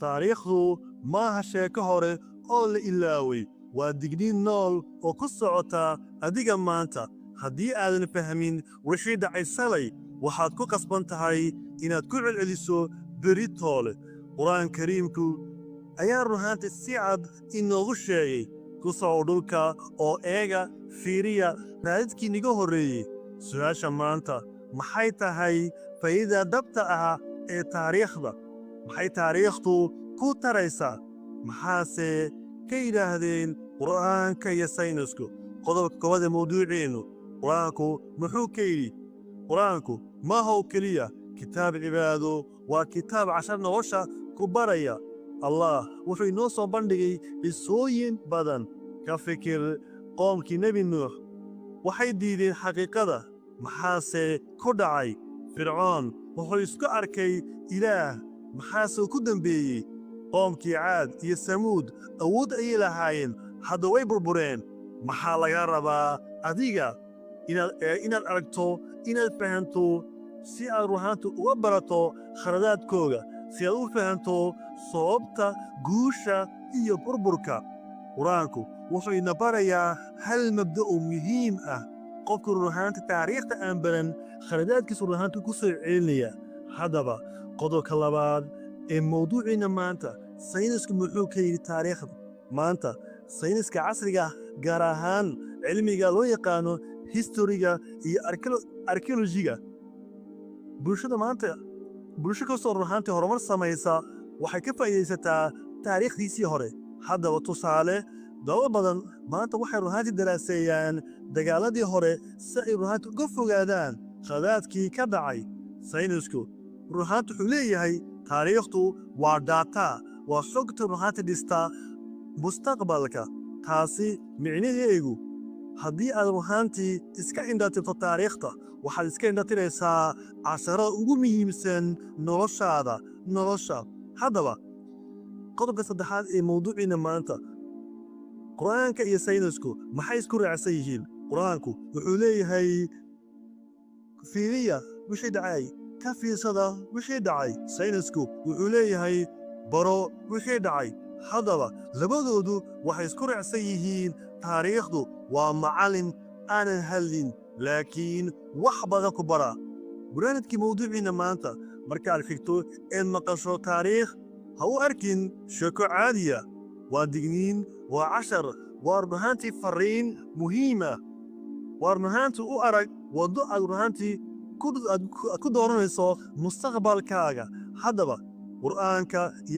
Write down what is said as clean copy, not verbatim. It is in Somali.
taariikhdu maaha sheeko hore oo la ilaaway waa digniin nool oo ku socota adiga maanta haddii aadan fahmin wixii dhacay salay waxaad ku qasban tahay inaad ku celceliso beri toole qur-aan kariimku ayaa runaantii si cad inoogu sheegay ku soco dhulka oo eega fiiriya raadadkii niga horreeyey su-aasha maanta maxay tahay faa'iidada dhabta ah ee taariikhda maxay taariikhdu ku taraysaa maxaase ka yidhaahdeen qur'aanka iyo saynisku qodobka koowaad ee mawduuceennu qur'aanku muxuu ka yidhi qur'aanku maaha oo keliya kitaab cibaado waa kitaab cashar nolosha ku baraya allah wuxuu inoo soo bandhigay qisooyin badan ka fikir qoomkii nebi nuux waxay diideen xaqiiqada maxaase ku dhacay fircoon wuxuu isku arkay ilaah maxaase ku dembeeyey qoomkii caad iyo samuud awood ayay lahaayeen hadda way burbureen maxaa laga rabaa adiga inaad aragto inaad fahanto si aad ruhaanta uga barato khaladaadkooga si aad u fahanto sababta guusha iyo burburka qur-aanku wuxuu ina barayaa hal mabda oo muhiim ah qofku ruhaanta taariikhda aan baran khaladaadkiisu ruhaanta ku soo celinaya haddaba qodobka labaad ee mawduuciina maanta saynisku muxuu ka yidhi taariikhda maanta sayniska casriga gaar ahaan cilmiga loo yaqaano historiga iyo arkeolojiga bulsho kastoo ruhaantii horumar samaysa waxay ka faa'iidaysataa taariikhdiisii hore haddaba tusaale daba badan maanta waxay ruhaantii daraaseeyaan dagaaladii hore si ay ruhaantii uga fogaadaan khadaadkii ka dhacay saynisku ruhaantu wuxuu leeyahay taariikhdu waa daataa waa xogta ruhaanta dhista mustaqbalka taasi micnaheegu haddii aad ruhaantii iska indhatirto taariikhda waxaad iska indhatiraysaa casharada ugu muhiimsan nolosha haddaba qodobka saddexaad ee mawduuciina maanta qur'aanka iyo saynisku maxay isku raacsan yihiin qur'aanku wuxuu leeyahay fiiriya wixii dhacay ka fiirsada wixii dhacay saynisku wuxuu leeyahay baro wixii dhacay haddaba labadoodu waxay isku raacsan yihiin taariikhdu waa macallin aanan hadlin laakiin wax badan ku bara barnaamijkii mawduuciina maanta markaad xigto eed maqasho taariikh ha u arkin sheeko caadiya waa digniin waa cashar waa ruhaantii fariin muhiima waa ruhaantii u arag waddo aad ruhaantii ku dooranayso mustaqbalkaaga haddaba qur'aanka